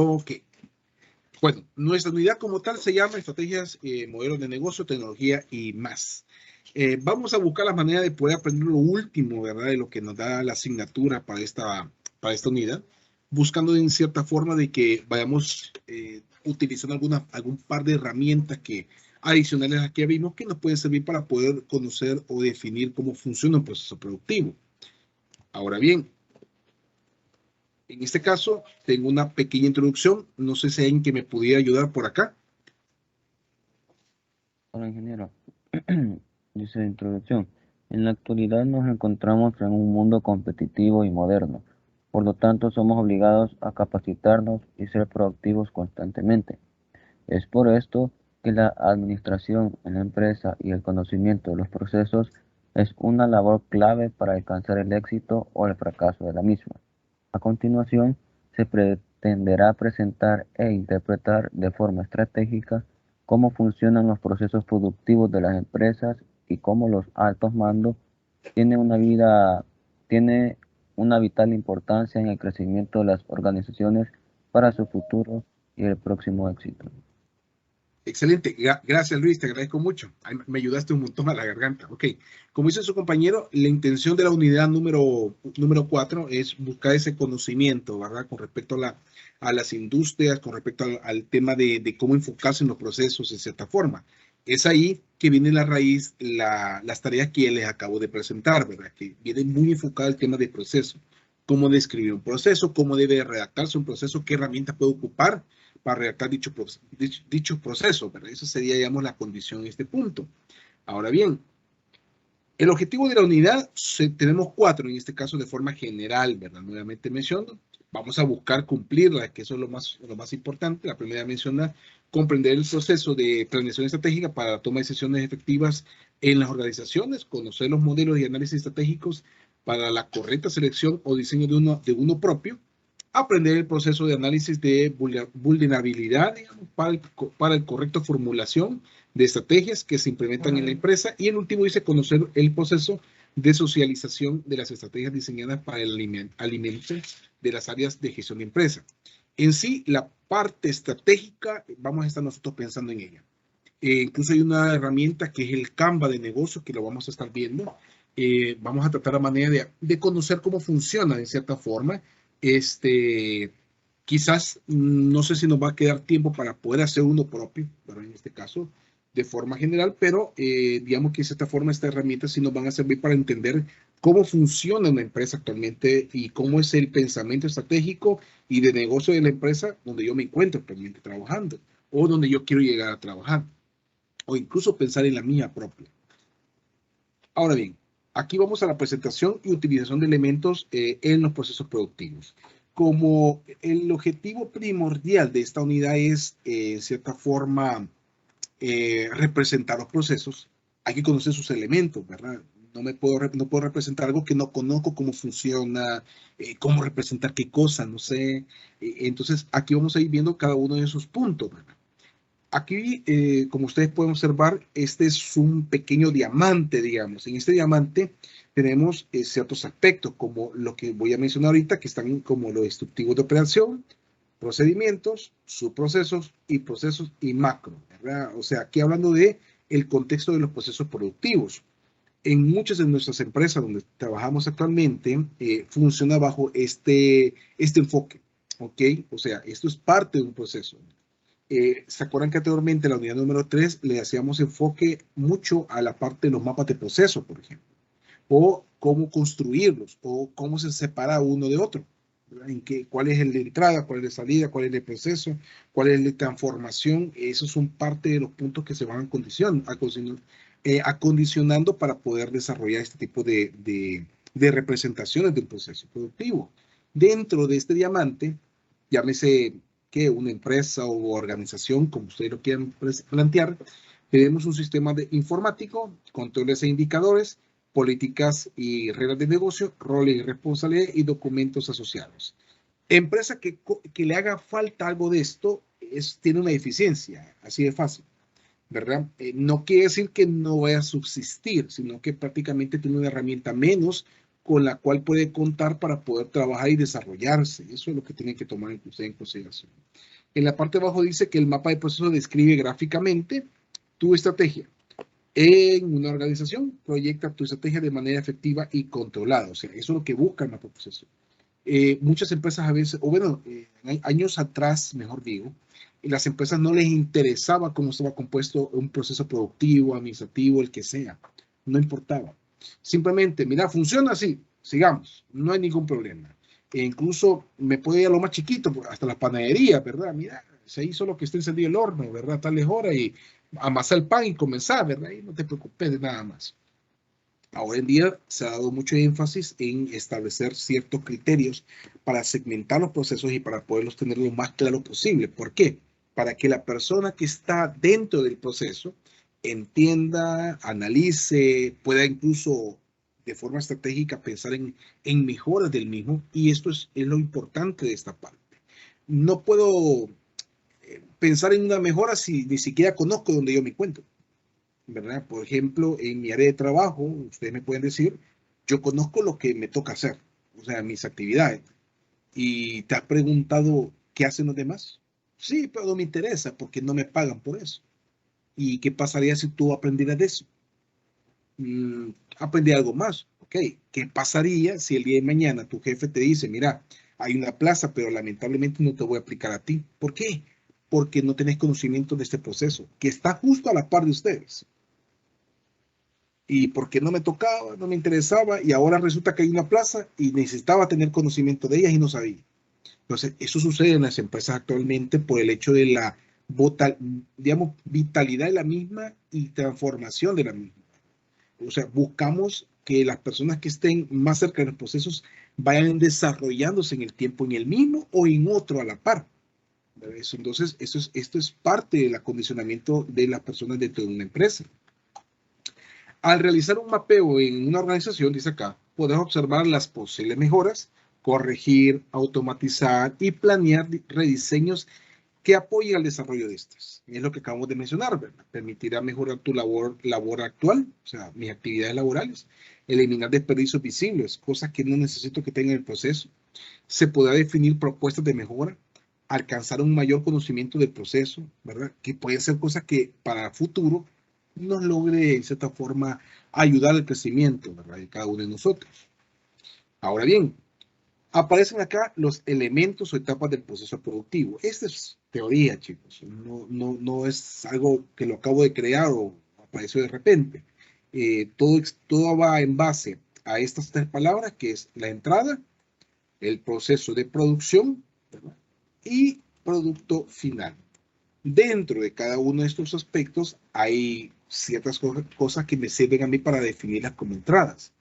Ok. Bueno, nuestra unidad como tal se llama Estrategias, Modelos de Negocio, Tecnología y más. Vamos a buscar la manera de poder aprender lo último, ¿verdad? De lo que nos da la asignatura para esta unidad, buscando en cierta forma de que vayamos utilizando algún par de herramientas que adicionales a las que vimos que nos pueden servir para poder conocer o definir cómo funciona un proceso productivo. Ahora bien, en este caso, tengo una pequeña introducción. No sé si hay alguien que me pudiera ayudar por acá. Hola, ingeniero. Dice introducción. En la actualidad nos encontramos en un mundo competitivo y moderno. Por lo tanto, somos obligados a capacitarnos y ser productivos constantemente. Es por esto que la administración en la empresa y el conocimiento de los procesos es una labor clave para alcanzar el éxito o el fracaso de la misma. A continuación, se pretenderá presentar e interpretar de forma estratégica cómo funcionan los procesos productivos de las empresas y cómo los altos mandos tienen tiene una vital importancia en el crecimiento de las organizaciones para su futuro y el próximo éxito. Excelente. Gracias, Luis. Te agradezco mucho. Ay, me ayudaste un montón a la garganta. Ok. Como dice su compañero, la intención de la unidad número 4 es buscar ese conocimiento, ¿verdad? Con respecto a las industrias, con respecto al tema de cómo enfocarse en los procesos, en cierta forma. Es ahí que viene la raíz, las tareas que les acabo de presentar, ¿verdad? Que viene muy enfocada al tema de proceso. Cómo describir un proceso, cómo debe redactarse un proceso, qué herramientas puede ocupar para redactar dicho proceso, ¿verdad? Esa sería, digamos, la condición en este punto. Ahora bien, el objetivo de la unidad, tenemos 4, en este caso de forma general, ¿verdad? Nuevamente menciono, vamos a buscar cumplirla, que eso es lo más importante. La primera menciona comprender el proceso de planeación estratégica para la toma de decisiones efectivas en las organizaciones, conocer los modelos y análisis estratégicos para la correcta selección o diseño de uno propio, aprender el proceso de análisis de vulnerabilidad, digamos, para el correcto formulación de estrategias que se implementan en la empresa. Y el último dice conocer el proceso de socialización de las estrategias diseñadas para el alimento de las áreas de gestión de empresa. En sí, la parte estratégica, vamos a estar nosotros pensando en ella. Incluso hay una herramienta que es el Canva de negocio, que lo vamos a estar viendo. Vamos a tratar la manera de conocer cómo funciona de cierta forma. Quizás no sé si nos va a quedar tiempo para poder hacer uno propio, pero en este caso de forma general, pero digamos que de esta forma, esta herramienta sí nos van a servir para entender cómo funciona una empresa actualmente y cómo es el pensamiento estratégico y de negocio de la empresa donde yo me encuentro actualmente trabajando o donde yo quiero llegar a trabajar o incluso pensar en la mía propia. Ahora bien, aquí vamos a la presentación y utilización de elementos en los procesos productivos. Como el objetivo primordial de esta unidad es, en cierta forma, representar los procesos, hay que conocer sus elementos, ¿verdad? No puedo representar algo que no conozco cómo funciona, cómo representar qué cosa, no sé. Entonces, aquí vamos a ir viendo cada uno de esos puntos, ¿verdad? Aquí, como ustedes pueden observar, este es un pequeño diamante, digamos. En este diamante tenemos ciertos aspectos, como lo que voy a mencionar ahorita, que están como los instructivos de operación, procedimientos, procesos y macro, ¿verdad? O sea, aquí hablando de el contexto de los procesos productivos. En muchas de nuestras empresas donde trabajamos actualmente, funciona bajo este enfoque, ¿ok? O sea, esto es parte de un proceso. ¿Se acuerdan que anteriormente en la unidad número 3 le hacíamos enfoque mucho a la parte de los mapas de proceso, por ejemplo? O cómo construirlos, o cómo se separa uno de otro? ¿Cuál es el de entrada, cuál es el de salida, cuál es el proceso, cuál es el de transformación? Esos son parte de los puntos que se van acondicionando para poder desarrollar este tipo de representaciones del proceso productivo. Dentro de este diamante, llámese que una empresa o organización, como ustedes lo quieran plantear, tenemos un sistema informático, controles e indicadores, políticas y reglas de negocio, roles y responsabilidades y documentos asociados. Empresa que le haga falta algo de esto tiene una deficiencia, así de fácil, ¿verdad? No quiere decir que no vaya a subsistir, sino que prácticamente tiene una herramienta menos con la cual puede contar para poder trabajar y desarrollarse. Eso es lo que tienen que tomar usted en consideración. En la parte de abajo dice que el mapa de proceso describe gráficamente tu estrategia. En una organización, proyecta tu estrategia de manera efectiva y controlada. O sea, eso es lo que busca el mapa de proceso. Muchas empresas a veces, o bueno, años atrás, mejor digo, las empresas no les interesaba cómo estaba compuesto un proceso productivo, administrativo, el que sea. No importaba. Simplemente, mira, funciona así, sigamos, no hay ningún problema. E incluso me puede ir a lo más chiquito, hasta la panadería, ¿verdad? Mira, se hizo lo que está encendido el horno, ¿verdad? Tales horas y amasar el pan y comenzar, ¿verdad? Y no te preocupes de nada más. Ahora en día se ha dado mucho énfasis en establecer ciertos criterios para segmentar los procesos y para poderlos tener lo más claro posible. ¿Por qué? Para que la persona que está dentro del proceso entienda, analice, pueda incluso de forma estratégica pensar en mejoras del mismo. Y esto es lo importante de esta parte. No puedo pensar en una mejora si ni siquiera conozco dónde yo me encuentro, ¿verdad? Por ejemplo, en mi área de trabajo, ustedes me pueden decir, yo conozco lo que me toca hacer, o sea, mis actividades. ¿Y te has preguntado qué hacen los demás? Sí, pero no me interesa porque no me pagan por eso. ¿Y qué pasaría si tú aprendieras de eso? Aprendí algo más, ¿ok? ¿Qué pasaría si el día de mañana tu jefe te dice, mira, hay una plaza, pero lamentablemente no te voy a aplicar a ti? ¿Por qué? Porque no tenés conocimiento de este proceso, que está justo a la par de ustedes. Y porque no me tocaba, no me interesaba, y ahora resulta que hay una plaza y necesitaba tener conocimiento de ellas y no sabía. Entonces, eso sucede en las empresas actualmente por el hecho de la, digamos, vitalidad de la misma y transformación de la misma. O sea, buscamos que las personas que estén más cerca de los procesos vayan desarrollándose en el tiempo en el mismo o en otro a la par. Entonces, esto es parte del acondicionamiento de las personas dentro de una empresa. Al realizar un mapeo en una organización, dice acá, podés observar las posibles mejoras, corregir, automatizar y planear rediseños que apoyen al desarrollo de estas. Es lo que acabamos de mencionar, ¿verdad? Permitirá mejorar tu labor actual, o sea, mis actividades laborales, eliminar desperdicios visibles, cosas que no necesito que tenga en el proceso. Se podrá definir propuestas de mejora, alcanzar un mayor conocimiento del proceso, ¿verdad? Que pueden ser cosas que para el futuro nos logre, en cierta forma, ayudar al crecimiento, ¿verdad? De cada uno de nosotros. Ahora bien, aparecen acá los elementos o etapas del proceso productivo. Esta es teoría, chicos. No es algo que lo acabo de crear o apareció de repente. Todo va en base a estas tres palabras, que es la entrada, el proceso de producción, ¿verdad? Y producto final. Dentro de cada uno de estos aspectos hay ciertas cosas que me sirven a mí para definirlas como entradas.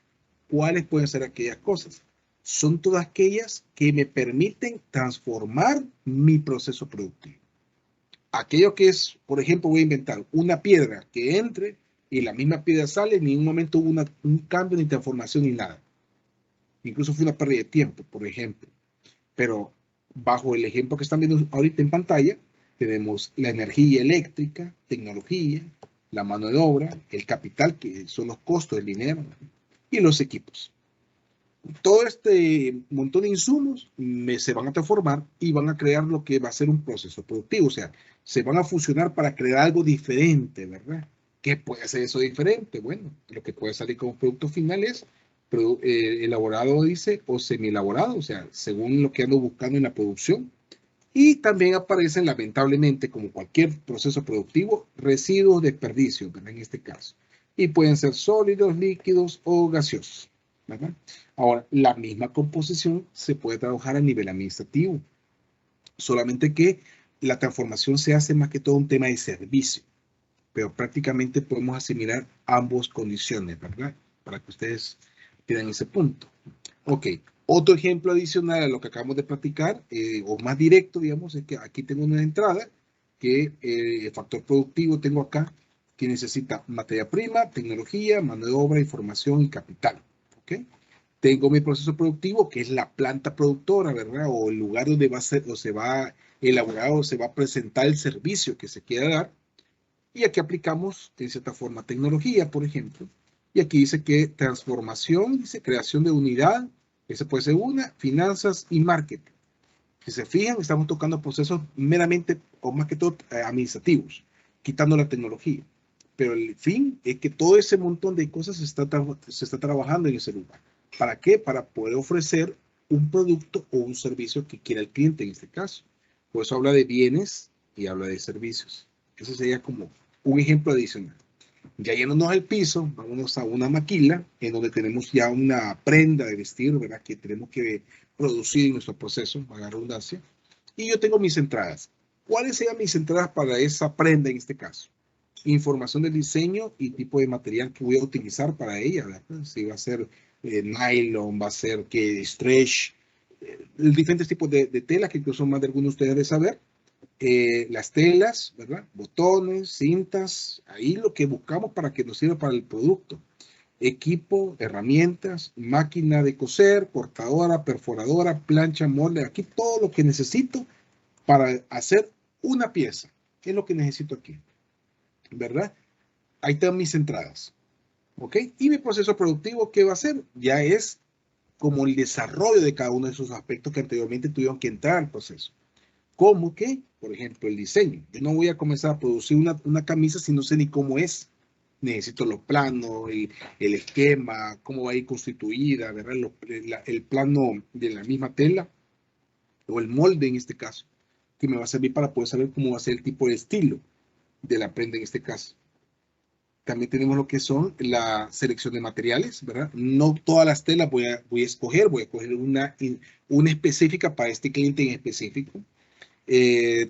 ¿Cuáles pueden ser aquellas cosas? Son todas aquellas que me permiten transformar mi proceso productivo. Aquello que es, por ejemplo, voy a inventar una piedra que entre y la misma piedra sale, ni en un momento hubo un cambio ni transformación ni nada. Incluso fue una pérdida de tiempo, por ejemplo. Pero bajo el ejemplo que están viendo ahorita en pantalla, tenemos la energía eléctrica, tecnología, la mano de obra, el capital, que son los costos del dinero, y los equipos. Todo este montón de insumos se van a transformar y van a crear lo que va a ser un proceso productivo. O sea, se van a fusionar para crear algo diferente, ¿verdad? ¿Qué puede ser eso diferente? Bueno, lo que puede salir como producto final es elaborado, dice, o semi-elaborado, o sea, según lo que ando buscando en la producción. Y también aparecen, lamentablemente, como cualquier proceso productivo, residuos, desperdicios, ¿verdad? En este caso. Y pueden ser sólidos, líquidos o gaseosos, ¿verdad? Ahora, la misma composición se puede trabajar a nivel administrativo, solamente que la transformación se hace más que todo un tema de servicio, pero prácticamente podemos asimilar ambas condiciones, ¿verdad? Para que ustedes tengan ese punto. Ok, otro ejemplo adicional a lo que acabamos de practicar, o más directo, digamos, es que aquí tengo una entrada que el factor productivo tengo acá, que necesita materia prima, tecnología, mano de obra, información y capital. ¿Ok? Tengo mi proceso productivo, que es la planta productora, ¿verdad? O el lugar donde va a ser, o se va a elaborar o se va a presentar el servicio que se quiera dar. Y aquí aplicamos, de cierta forma, tecnología, por ejemplo. Y aquí dice que transformación, dice creación de unidad, esa puede ser una, finanzas y marketing. Si se fijan, estamos tocando procesos meramente, o más que todo, administrativos, quitando la tecnología. Pero el fin es que todo ese montón de cosas se está trabajando en ese lugar. ¿Para qué? Para poder ofrecer un producto o un servicio que quiera el cliente en este caso. Por eso habla de bienes y habla de servicios. Eso sería como un ejemplo adicional. Ya yéndonos al piso, vámonos a una maquila en donde tenemos ya una prenda de vestir, ¿verdad? Que tenemos que producir en nuestro proceso, para la redundancia. Y yo tengo mis entradas. ¿Cuáles serían mis entradas para esa prenda en este caso? Información del diseño y tipo de material que voy a utilizar para ella, ¿verdad? Si va a ser nylon, va a ser que stretch, diferentes tipos de tela que incluso más de algunos de ustedes deben saber. Las telas, ¿verdad? Botones, cintas, ahí lo que buscamos para que nos sirva para el producto. Equipo, herramientas, máquina de coser, cortadora, perforadora, plancha, molde, aquí todo lo que necesito para hacer una pieza. ¿Qué es lo que necesito aquí? ¿Verdad? Ahí están mis entradas. ¿Ok? Y mi proceso productivo, ¿qué va a ser? Ya es como el desarrollo de cada uno de esos aspectos que anteriormente tuvieron que entrar al proceso. ¿Cómo que? Por ejemplo, el diseño. Yo no voy a comenzar a producir una camisa si no sé ni cómo es. Necesito los planos, el esquema, cómo va a ir constituida, ¿verdad? El plano de la misma tela o el molde en este caso, que me va a servir para poder saber cómo va a ser el tipo de estilo de la prenda en este caso. También tenemos lo que son la selección de materiales, ¿verdad? No todas las telas voy a escoger, voy a escoger una específica para este cliente en específico.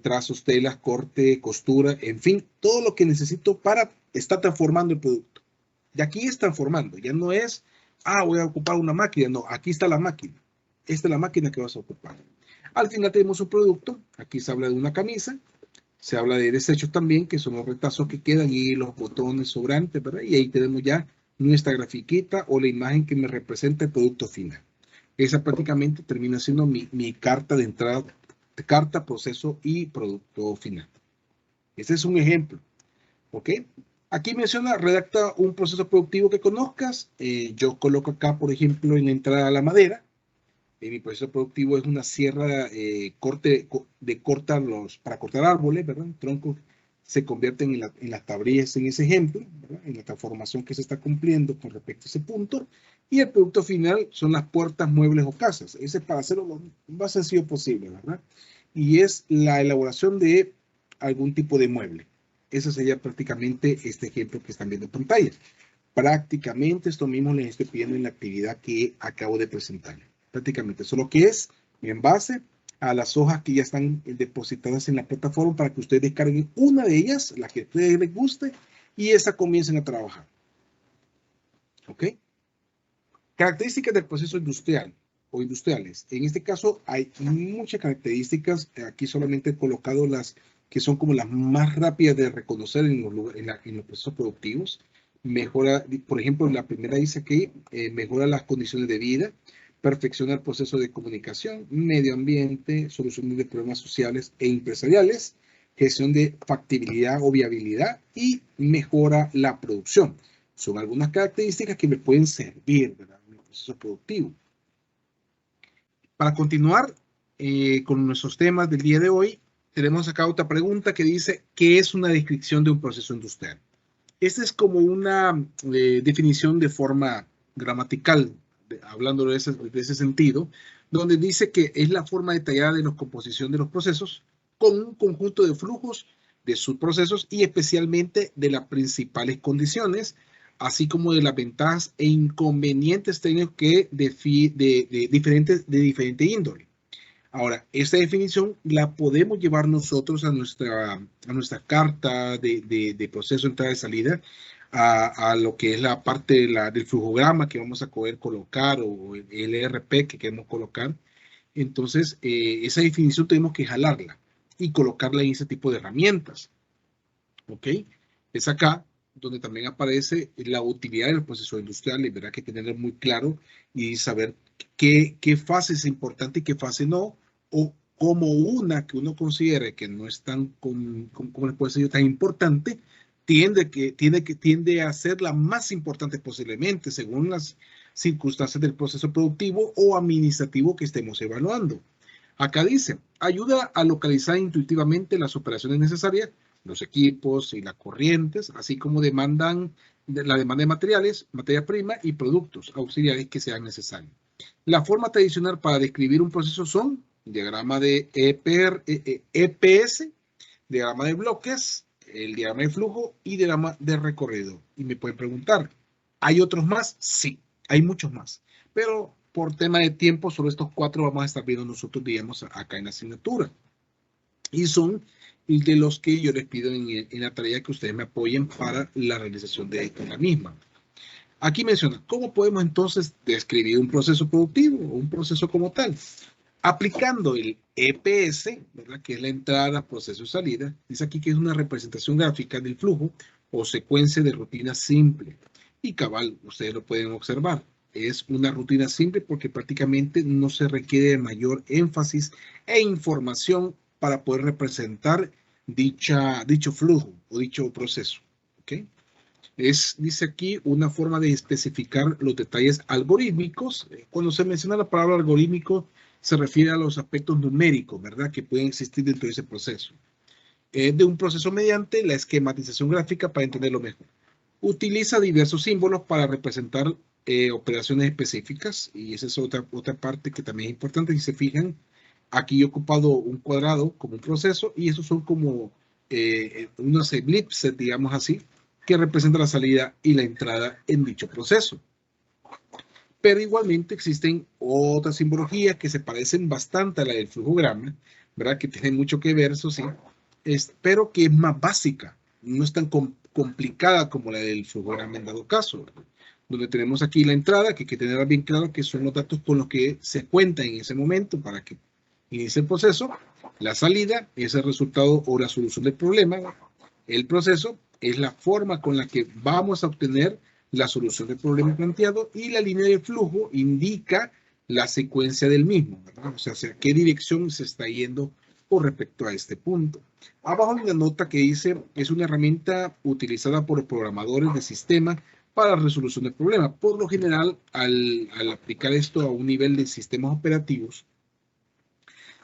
Trazos, telas, corte, costura, en fin, todo lo que necesito para estar transformando el producto. Y aquí es transformando, ya no es, voy a ocupar una máquina, no, aquí está la máquina. Esta es la máquina que vas a ocupar. Al final tenemos un producto, aquí se habla de una camisa, se habla de desechos también, que son los retazos que quedan y los botones sobrantes, ¿verdad? Y ahí tenemos ya nuestra grafiquita o la imagen que me representa el producto final. Esa prácticamente termina siendo mi carta de entrada, carta, proceso y producto final. Este es un ejemplo, ¿ok? Aquí menciona, redacta un proceso productivo que conozcas. Yo coloco acá, por ejemplo, en la entrada a la madera. Mi proceso productivo es una sierra para cortar árboles, ¿verdad? Troncos se convierten en las tablillas en ese ejemplo, ¿verdad? En la transformación que se está cumpliendo con respecto a ese punto. Y el producto final son las puertas, muebles o casas. Ese es para hacerlo lo más sencillo posible, ¿verdad? Y es la elaboración de algún tipo de mueble. Ese sería prácticamente este ejemplo que están viendo en pantalla. Prácticamente esto mismo les estoy pidiendo en la actividad que acabo de presentar. Prácticamente, solo que es en base a las hojas que ya están depositadas en la plataforma para que ustedes descarguen una de ellas, la que a ustedes les guste, y esa comiencen a trabajar. ¿Ok? Características del proceso industrial o industriales. En este caso hay muchas características. Aquí solamente he colocado las que son como las más rápidas de reconocer en los procesos productivos. Mejora, por ejemplo, la primera dice que mejora las condiciones de vida, perfecciona el proceso de comunicación, medio ambiente, solución de problemas sociales e empresariales, gestión de factibilidad o viabilidad y mejora la producción. Son algunas características que me pueden servir, ¿verdad? En el proceso productivo. Para continuar con nuestros temas del día de hoy, tenemos acá otra pregunta que dice, ¿qué es una descripción de un proceso industrial? Esta es como una definición de forma gramatical, hablando de ese sentido, donde dice que es la forma detallada de la composición de los procesos con un conjunto de flujos de subprocesos y especialmente de las principales condiciones, así como de las ventajas e inconvenientes técnicos que de diferente índole. Ahora, esta definición la podemos llevar nosotros a nuestra carta de proceso de entrada y salida, a lo que es la parte del flujograma que vamos a poder colocar o el ERP que queremos colocar. Entonces, esa definición tenemos que jalarla y colocarla en ese tipo de herramientas. ¿Ok? Es acá donde también aparece la utilidad del proceso industrial y verá que tenerlo muy claro y saber qué fase es importante y qué fase no, o como una que uno considere que no es tan, como les puedo decir, tan importante, tiende a ser la más importante posiblemente según las circunstancias del proceso productivo o administrativo que estemos evaluando. Acá dice, ayuda a localizar intuitivamente las operaciones necesarias, los equipos y las corrientes, así como la demanda de materiales, materia prima y productos auxiliares que sean necesarios. La forma tradicional para describir un proceso son diagrama de EPS, diagrama de bloques, el diagrama de flujo y diagrama de recorrido. Y me pueden preguntar, ¿hay otros más? Sí, hay muchos más. Pero por tema de tiempo, solo estos 4 vamos a estar viendo nosotros, digamos, acá en la asignatura. Y son de los que yo les pido en la tarea que ustedes me apoyen para la realización de la misma. Aquí menciona, ¿cómo podemos entonces describir un proceso productivo o un proceso como tal? Aplicando el EPS, ¿verdad? Que es la entrada, proceso y salida. Dice aquí que es una representación gráfica del flujo o secuencia de rutina simple. Y cabal, ustedes lo pueden observar. Es una rutina simple porque prácticamente no se requiere de mayor énfasis e información para poder representar dicho flujo o dicho proceso. ¿Okay? Dice aquí, una forma de especificar los detalles algorítmicos. Cuando se menciona la palabra algorítmico, se refiere a los aspectos numéricos, ¿verdad?, que pueden existir dentro de ese proceso. De un proceso mediante la esquematización gráfica para entenderlo mejor. Utiliza diversos símbolos para representar operaciones específicas, y esa es otra parte que también es importante. Si se fijan, aquí he ocupado un cuadrado como un proceso, y esos son como unos ellipses, digamos así, que representa la salida y la entrada en dicho proceso. Pero igualmente existen otras simbologías que se parecen bastante a la del flujograma, ¿verdad? Que tienen mucho que ver, eso sí, pero que es más básica, no es tan complicada como la del flujograma en dado caso, ¿verdad? Donde tenemos aquí la entrada, que hay que tener bien claro que son los datos con los que se cuenta en ese momento para que inicie el proceso. La salida es el resultado o la solución del problema. El proceso es la forma con la que vamos a obtener la solución del problema planteado, y la línea de flujo indica la secuencia del mismo, ¿verdad? O sea, hacia qué dirección se está yendo con respecto a este punto. Abajo hay una nota que dice, es una herramienta utilizada por programadores de sistema para la resolución del problema. Por lo general, al aplicar esto a un nivel de sistemas operativos,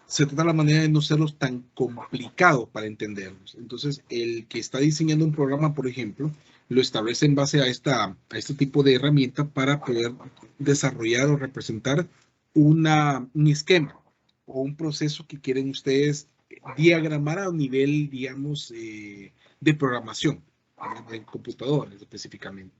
se trata de la manera de no serlos tan complicados para entenderlos. Entonces, el que está diseñando un programa, por ejemplo, lo establece en base a este tipo de herramienta para poder desarrollar o representar un esquema o un proceso que quieren ustedes diagramar a un nivel, digamos, de programación, en computadores específicamente.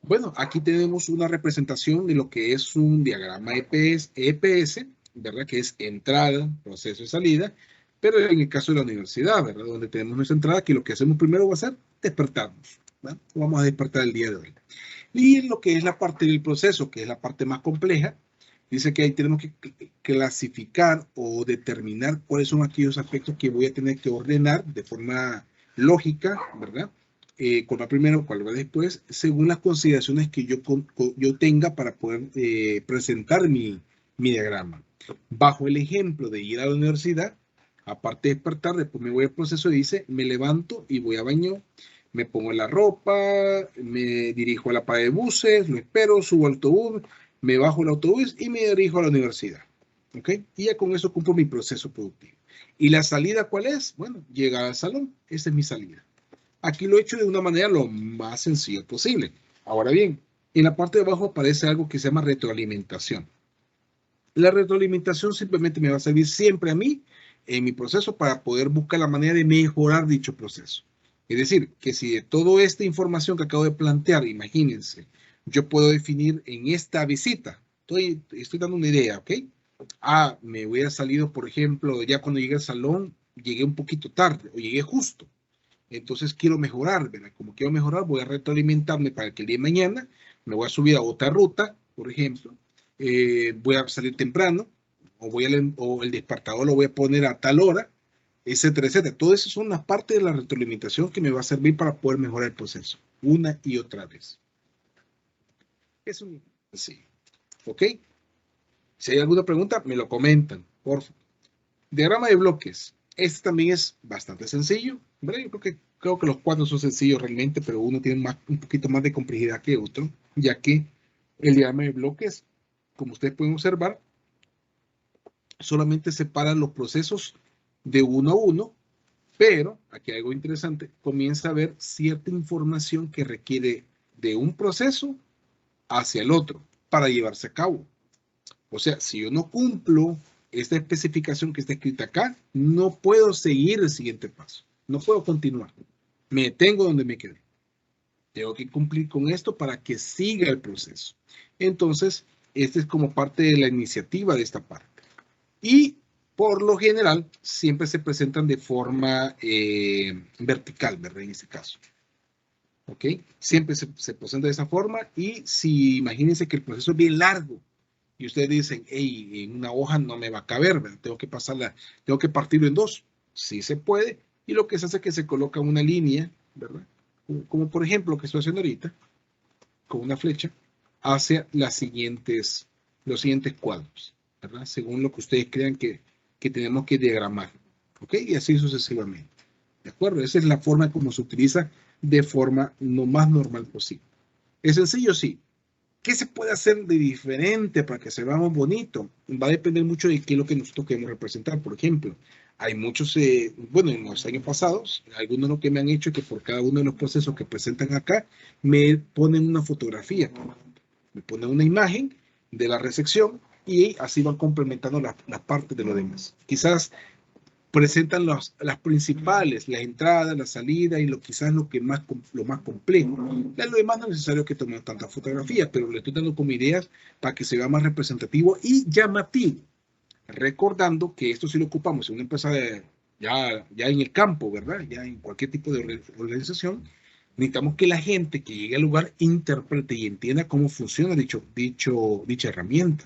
Bueno, aquí tenemos una representación de lo que es un diagrama EPS, ¿verdad? Que es entrada, proceso y salida, pero en el caso de la universidad, ¿verdad? Donde tenemos nuestra entrada, que lo que hacemos primero va a ser despertarnos, ¿verdad? Vamos a despertar el día de hoy. Y en lo que es la parte del proceso, que es la parte más compleja, dice que ahí tenemos que clasificar o determinar cuáles son aquellos aspectos que voy a tener que ordenar de forma lógica, ¿verdad? Cuál va primero, cuál va después, según las consideraciones que yo tenga para poder presentar mi diagrama. Bajo el ejemplo de ir a la universidad, aparte de despertar, después me voy al proceso y dice, me levanto y voy a baño, me pongo la ropa, me dirijo a la parada de buses, lo espero, subo al autobús, me bajo el autobús y me dirijo a la universidad. ¿Ok? Y ya con eso cumplo mi proceso productivo. ¿Y la salida cuál es? Bueno, llegar al salón, esa es mi salida. Aquí lo he hecho de una manera lo más sencilla posible. Ahora bien, en la parte de abajo aparece algo que se llama retroalimentación. La retroalimentación simplemente me va a servir siempre a mí en mi proceso para poder buscar la manera de mejorar dicho proceso. Es decir, que si de toda esta información que acabo de plantear, imagínense, yo puedo definir en esta visita, estoy dando una idea, ¿ok? Me hubiera salido, por ejemplo, ya cuando llegué al salón, llegué un poquito tarde o llegué justo. Entonces quiero mejorar, ¿verdad? Como quiero mejorar, voy a retroalimentarme para que el día de mañana me voy a subir a otra ruta, por ejemplo, voy a salir temprano, o el despertador lo voy a poner a tal hora, etcétera, etcétera. Todo eso son una parte de la retroalimentación que me va a servir para poder mejorar el proceso, una y otra vez. Es un sí. ¿Ok? Si hay alguna pregunta, me lo comentan, por favor. Diagrama de bloques. Este también es bastante sencillo, ¿verdad? Yo creo que los 4 son sencillos realmente, pero uno tiene un poquito más de complejidad que otro, ya que el diagrama de bloques, como ustedes pueden observar, solamente separa los procesos de uno a uno, pero, aquí hay algo interesante, comienza a haber cierta información que requiere de un proceso hacia el otro para llevarse a cabo. O sea, si yo no cumplo esta especificación que está escrita acá, no puedo seguir el siguiente paso. No puedo continuar. Me detengo donde me quedé. Tengo que cumplir con esto para que siga el proceso. Entonces, este es como parte de la iniciativa de esta parte. Y por lo general, siempre se presentan de forma vertical, ¿verdad? En este caso. ¿Ok? Siempre se presenta de esa forma. Y si imagínense que el proceso es bien largo y ustedes dicen, hey, en una hoja no me va a caber, ¿verdad? Tengo que partirlo en 2. Sí se puede. Y lo que se hace es que se coloca una línea, ¿verdad? Como por ejemplo lo que estoy haciendo ahorita, con una flecha, hacia los siguientes cuadros, ¿verdad? Según lo que ustedes crean que tenemos que diagramar, ¿ok? Y así sucesivamente, ¿de acuerdo? Esa es la forma como se utiliza de forma lo más normal posible. ¿Es sencillo? Sí. ¿Qué se puede hacer de diferente para que se vea más bonito? Va a depender mucho de qué es lo que nosotros queremos representar. Por ejemplo, hay muchos, bueno, en los años pasados, algunos lo que me han hecho es que por cada uno de los procesos que presentan acá, me ponen una fotografía, me ponen una imagen de la recepción y así van complementando las partes de lo demás. Quizás presentan las principales, la entrada, la salida y quizás lo más complejo. De lo demás no es necesario que tomemos tantas fotografías, pero le estoy dando como ideas para que se vea más representativo y llamativo. Recordando que esto sí lo ocupamos en una empresa ya en el campo, ¿verdad? Ya en cualquier tipo de organización, necesitamos que la gente que llegue al lugar interprete y entienda cómo funciona dicha herramienta.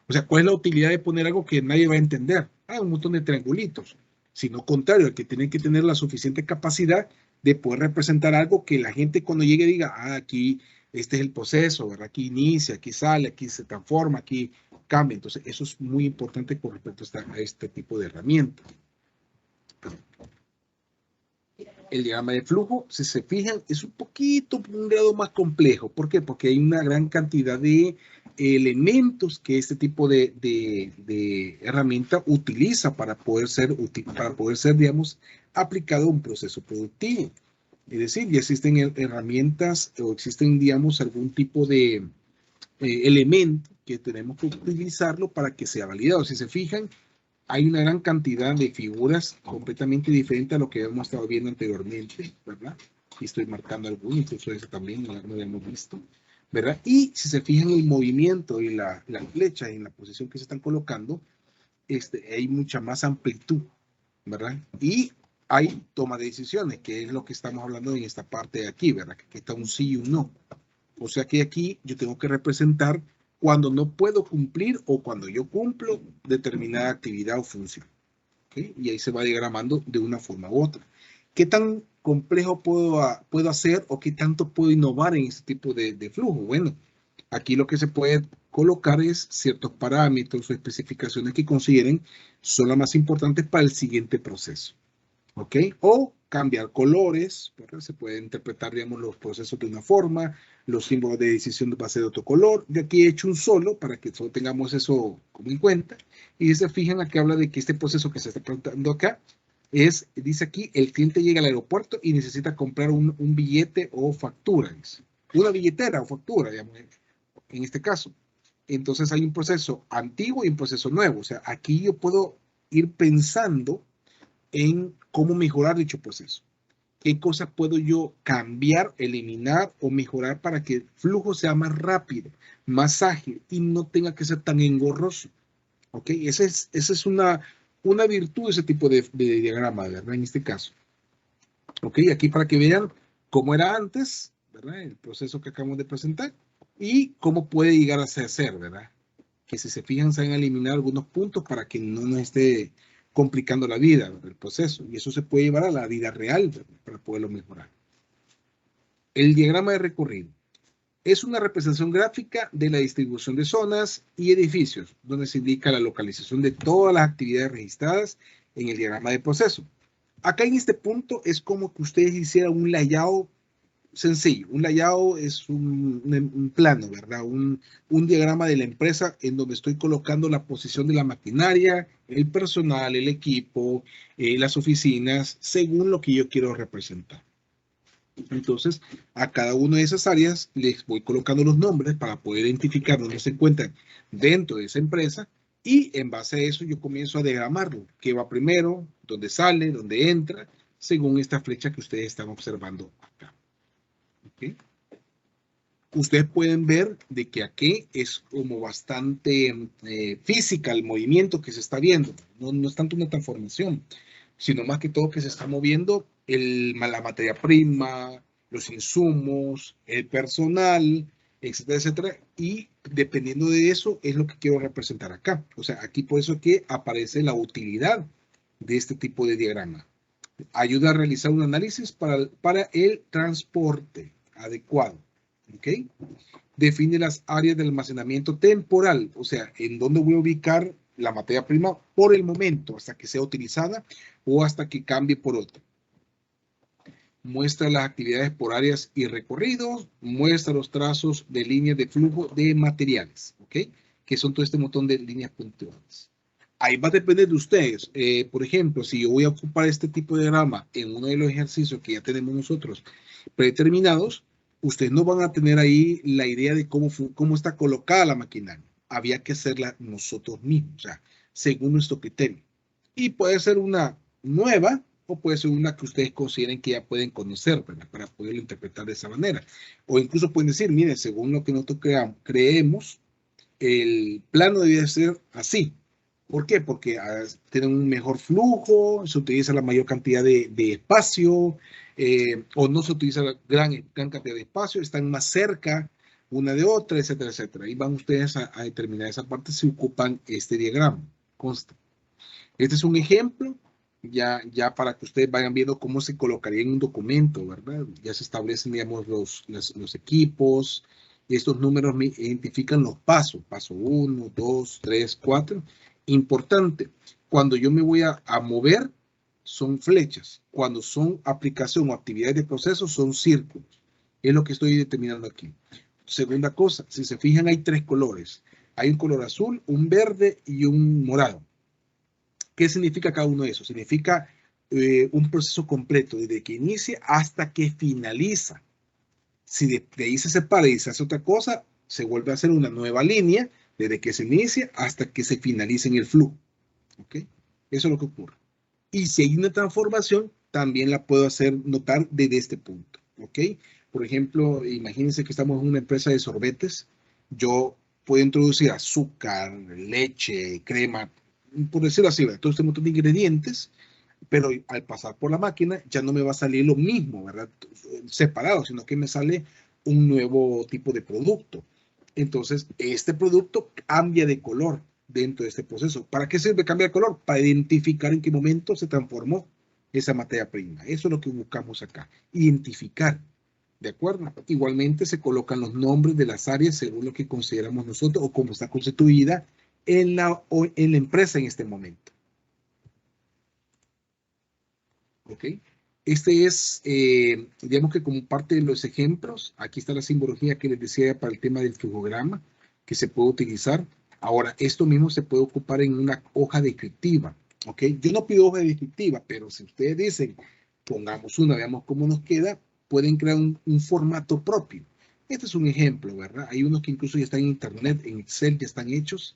O sea, ¿cuál es la utilidad de poner algo que nadie va a entender? Un montón de triangulitos. Sino contrario, que tienen que tener la suficiente capacidad de poder representar algo que la gente cuando llegue diga, aquí este es el proceso, ¿verdad? Aquí inicia, aquí sale, aquí se transforma, aquí cambia. Entonces, eso es muy importante con respecto a este tipo de herramientas. El diagrama de flujo, si se fijan, es un grado más complejo. ¿Por qué? Porque hay una gran cantidad de elementos que este tipo de herramienta utiliza para poder ser, digamos, aplicado a un proceso productivo. Es decir, ya existen herramientas o existen, digamos, algún tipo de elemento que tenemos que utilizarlo para que sea validado. Si se fijan, hay una gran cantidad de figuras completamente diferentes a lo que hemos estado viendo anteriormente, ¿verdad? Y estoy marcando algunos, incluso eso también no lo hemos visto, ¿verdad? Y si se fijan el movimiento y la flecha en la posición que se están colocando, hay mucha más amplitud, ¿verdad? Y hay toma de decisiones, que es lo que estamos hablando en esta parte de aquí, ¿verdad? Que está un sí y un no. O sea que aquí yo tengo que representar cuando no puedo cumplir o cuando yo cumplo determinada actividad o función. ¿Okay? Y ahí se va diagramando de una forma u otra. ¿Qué tan complejo puedo hacer o qué tanto puedo innovar en este tipo de flujo? Bueno, aquí lo que se puede colocar es ciertos parámetros o especificaciones que consideren son las más importantes para el siguiente proceso. ¿Ok? O cambiar colores, ¿verdad? Se puede interpretar, digamos, los procesos de una forma, los símbolos de decisión va a ser de otro color. De aquí he hecho un solo para que solo tengamos eso como en cuenta. Y si se fijan, aquí habla de que este proceso que se está presentando acá dice aquí, el cliente llega al aeropuerto y necesita comprar un billete o factura. Dice. Una billetera o factura, digamos, en este caso. Entonces hay un proceso antiguo y un proceso nuevo. O sea, aquí yo puedo ir pensando en cómo mejorar dicho proceso. ¿Qué cosas puedo yo cambiar, eliminar o mejorar para que el flujo sea más rápido, más ágil y no tenga que ser tan engorroso? ¿Ok? Esa es una virtud de ese tipo de diagrama, ¿verdad? En este caso. ¿Ok? Aquí para que vean cómo era antes, ¿verdad? El proceso que acabamos de presentar y cómo puede llegar a ser, ¿verdad? Que si se fijan, se van a eliminar algunos puntos para que no nos esté complicando la vida, el proceso. Y eso se puede llevar a la vida real, ¿verdad? Para poderlo mejorar. El diagrama de recorrido es una representación gráfica de la distribución de zonas y edificios, donde se indica la localización de todas las actividades registradas en el diagrama de proceso. Acá en este punto es como que ustedes hicieran un layout sencillo. Un layout es un plano, ¿verdad? Un diagrama de la empresa en donde estoy colocando la posición de la maquinaria, el personal, el equipo, las oficinas, según lo que yo quiero representar. Entonces, a cada una de esas áreas les voy colocando los nombres para poder identificar dónde se encuentran dentro de esa empresa y en base a eso yo comienzo a diagramarlo. ¿Qué va primero? ¿Dónde sale? ¿Dónde entra? Según esta flecha que ustedes están observando acá. ¿Okay? Ustedes pueden ver de que aquí es como bastante física el movimiento que se está viendo. No es tanto una transformación, sino más que todo que se está moviendo la materia prima, los insumos, el personal, etcétera, etcétera. Y dependiendo de eso es lo que quiero representar acá. O sea, aquí por eso que aparece la utilidad de este tipo de diagrama. Ayuda a realizar un análisis para el transporte adecuado. ¿Ok? Define las áreas de almacenamiento temporal, o sea, en dónde voy a ubicar la materia prima por el momento, hasta que sea utilizada o hasta que cambie por otra. Muestra las actividades por áreas y recorridos, muestra los trazos de líneas de flujo de materiales, ¿ok? Que son todo este montón de líneas puntuales. Ahí va a depender de ustedes. Por ejemplo, si yo voy a ocupar este tipo de diagrama en uno de los ejercicios que ya tenemos nosotros predeterminados, ustedes no van a tener ahí la idea de cómo está colocada la maquinaria. Había que hacerla nosotros mismos, o sea, según nuestro criterio. Y puede ser una nueva o puede ser una que ustedes consideren que ya pueden conocer, ¿verdad? Para poderlo interpretar de esa manera. O incluso pueden decir, miren, según lo que nosotros creemos, el plano debe ser así. ¿Por qué? Porque tienen un mejor flujo, se utiliza la mayor cantidad de espacio, o no se utiliza la gran cantidad de espacio, están más cerca una de otra, etcétera, etcétera. Y van ustedes a determinar esa parte si ocupan este diagrama. Consta. Este es un ejemplo, ya para que ustedes vayan viendo cómo se colocaría en un documento, ¿verdad? Ya se establecen, digamos, los equipos, y estos números me identifican los pasos, paso 1, 2, 3, 4. Importante, cuando yo me voy a mover, son flechas. Cuando son aplicación o actividades de proceso, son círculos. Es lo que estoy determinando aquí. Segunda cosa, si se fijan, hay tres colores. Hay un color azul, un verde y un morado. ¿Qué significa cada uno de esos? Significa un proceso completo, desde que inicia hasta que finaliza. Si de ahí se separa y se hace otra cosa, se vuelve a hacer una nueva línea desde que se inicia hasta que se finalice en el flujo. ¿Ok? Eso es lo que ocurre. Y si hay una transformación, también la puedo hacer notar desde este punto. ¿Ok? Por ejemplo, imagínense que estamos en una empresa de sorbetes. Yo puedo introducir azúcar, leche, crema, por decirlo así, todo este montón de ingredientes, pero al pasar por la máquina ya no me va a salir lo mismo, ¿verdad? Separado, sino que me sale un nuevo tipo de producto. Entonces, este producto cambia de color dentro de este proceso. ¿Para qué sirve cambiar de color? Para identificar en qué momento se transformó esa materia prima. Eso es lo que buscamos acá, identificar. ¿De acuerdo? Igualmente se colocan los nombres de las áreas según lo que consideramos nosotros o cómo está constituida en la empresa en este momento. ¿Ok? Este es, digamos que como parte de los ejemplos, aquí está la simbología que les decía para el tema del flujograma, que se puede utilizar. Ahora, esto mismo se puede ocupar en una hoja descriptiva. ¿Ok? Yo no pido hoja descriptiva, pero si ustedes dicen, pongamos una, veamos cómo nos queda, pueden crear un formato propio. Este es un ejemplo, ¿verdad? Hay unos que incluso ya están en Internet, en Excel, ya están hechos.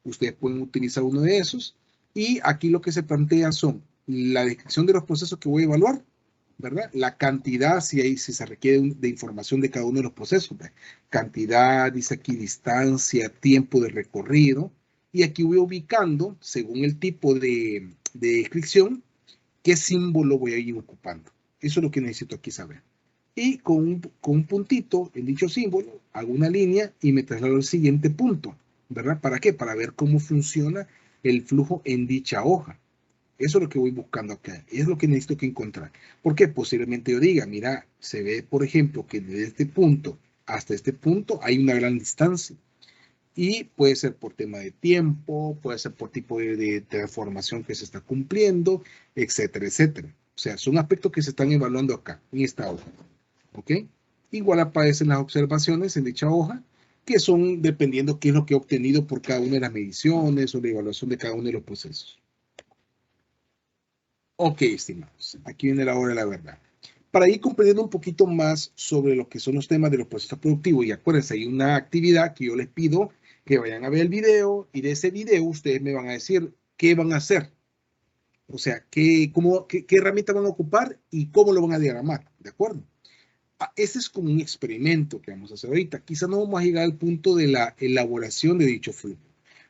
Ustedes pueden utilizar uno de esos. Y aquí lo que se plantea son la descripción de los procesos que voy a evaluar, ¿verdad? La cantidad, si se requiere de información de cada uno de los procesos. ¿verdad? Cantidad, dice aquí distancia, tiempo de recorrido. Y aquí voy ubicando, según el tipo de descripción, qué símbolo voy a ir ocupando. Eso es lo que necesito aquí saber. Y con un puntito en dicho símbolo, hago una línea y me traslado al siguiente punto, ¿verdad? ¿Para qué? Para ver cómo funciona el flujo en dicha hoja. Eso es lo que voy buscando acá. Es lo que necesito que encontrar. Porque posiblemente yo diga, mira, se ve, por ejemplo, que desde este punto hasta este punto hay una gran distancia. Y puede ser por tema de tiempo, puede ser por tipo de transformación que se está cumpliendo, etcétera, etcétera. O sea, son aspectos que se están evaluando acá, en esta hoja. ¿Ok? Igual aparecen las observaciones en dicha hoja, que son dependiendo qué es lo que he obtenido por cada una de las mediciones o la evaluación de cada uno de los procesos. Ok, estimados, aquí viene la hora de la verdad. Para ir comprendiendo un poquito más sobre lo que son los temas de los procesos productivos, y acuérdense, hay una actividad que yo les pido que vayan a ver el video, y de ese video ustedes me van a decir qué van a hacer. O sea, qué herramienta van a ocupar y cómo lo van a diagramar, ¿de acuerdo? Este es como un experimento que vamos a hacer ahorita. Quizá no vamos a llegar al punto de la elaboración de dicho flujo,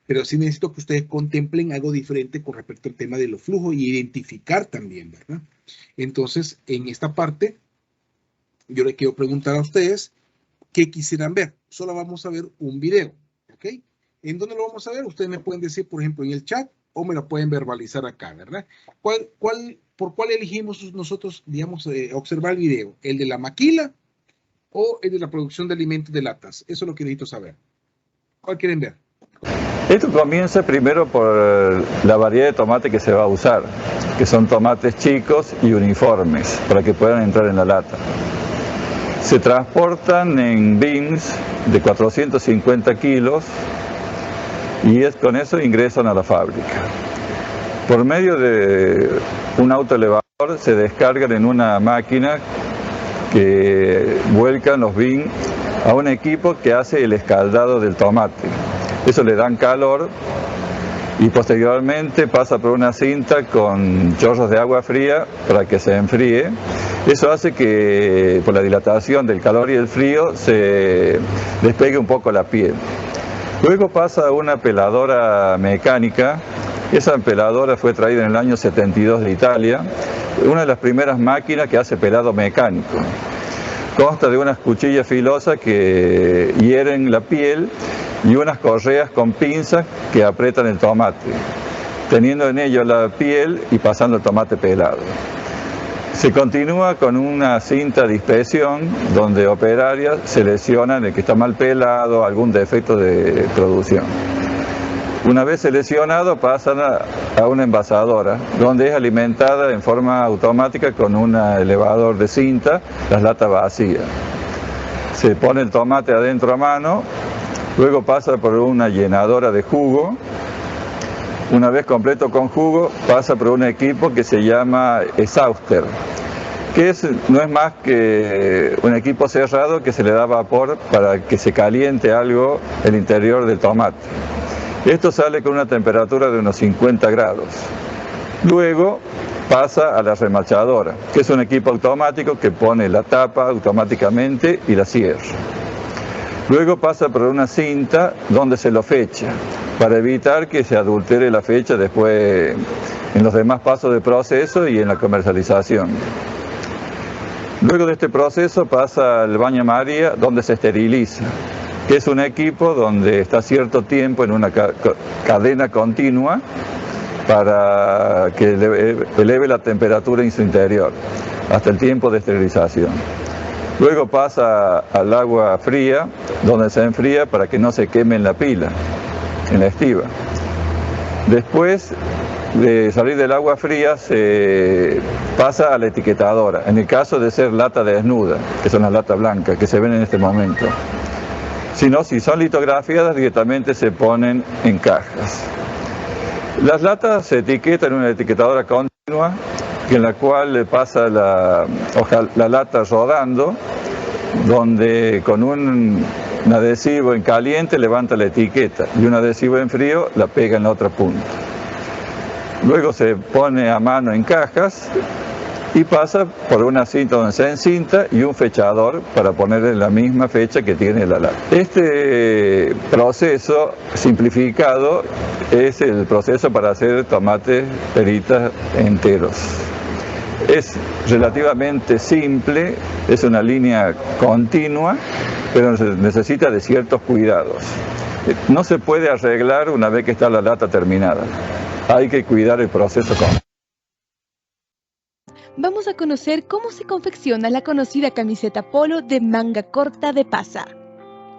pero sí necesito que ustedes contemplen algo diferente con respecto al tema de los flujos y identificar también, ¿verdad? Entonces, en esta parte, yo les quiero preguntar a ustedes qué quisieran ver. Solo vamos a ver un video, ¿ok? ¿En dónde lo vamos a ver? Ustedes me pueden decir, por ejemplo, en el chat o me lo pueden verbalizar acá, ¿verdad? ¿Por cuál elegimos nosotros, digamos, observar el video? ¿El de la maquila o el de la producción de alimentos de latas? Eso es lo que necesito saber. ¿Cuál quieren ver? Esto comienza primero por la variedad de tomate que se va a usar, que son tomates chicos y uniformes, para que puedan entrar en la lata. Se transportan en bins de 450 kilos y con eso ingresan a la fábrica. Por medio de un autoelevador se descargan en una máquina que vuelcan los bins a un equipo que hace el escaldado del tomate. Eso le dan calor y posteriormente pasa por una cinta con chorros de agua fría para que se enfríe. Eso hace que por la dilatación del calor y el frío se despegue un poco la piel. Luego pasa a una peladora mecánica. Esa peladora fue traída en el año 72 de Italia, una de las primeras máquinas que hace pelado mecánico. Consta de unas cuchillas filosas que hieren la piel y unas correas con pinzas que aprietan el tomate, teniendo en ello la piel y pasando el tomate pelado. Se continúa con una cinta de inspección donde operarias seleccionan el que está mal pelado, algún defecto de producción. Una vez seleccionado pasan a una envasadora donde es alimentada en forma automática con un elevador de cinta, las latas vacías. Se pone el tomate adentro a mano, luego pasa por una llenadora de jugo. Una vez completo con jugo pasa por un equipo que se llama exhauster, que no es más que un equipo cerrado que se le da vapor para que se caliente algo el interior del tomate. Esto sale con una temperatura de unos 50 grados. Luego pasa a la remachadora, que es un equipo automático que pone la tapa automáticamente y la cierra. Luego pasa por una cinta donde se lo fecha, para evitar que se adultere la fecha después en los demás pasos del proceso y en la comercialización. Luego de este proceso pasa al baño María, donde se esteriliza, que es un equipo donde está cierto tiempo en una cadena continua para que eleve la temperatura en su interior, hasta el tiempo de esterilización. Luego pasa al agua fría, donde se enfría para que no se queme en la pila, en la estiba. Después de salir del agua fría se pasa a la etiquetadora, en el caso de ser lata desnuda, que son las latas blancas que se ven en este momento. Si son litografiadas, directamente se ponen en cajas. Las latas se etiquetan en una etiquetadora continua, en la cual pasa la lata rodando, donde con un adhesivo en caliente levanta la etiqueta y un adhesivo en frío la pega en la otra punta. Luego se pone a mano en cajas y pasa por una cinta donde se encinta y un fechador para ponerle la misma fecha que tiene la lata. Este proceso simplificado es el proceso para hacer tomates peritas enteros. Es relativamente simple, es una línea continua, pero necesita de ciertos cuidados. No se puede arreglar una vez que está la lata terminada. Hay que cuidar el proceso completo. Vamos a conocer cómo se confecciona la conocida camiseta polo de manga corta de pasa.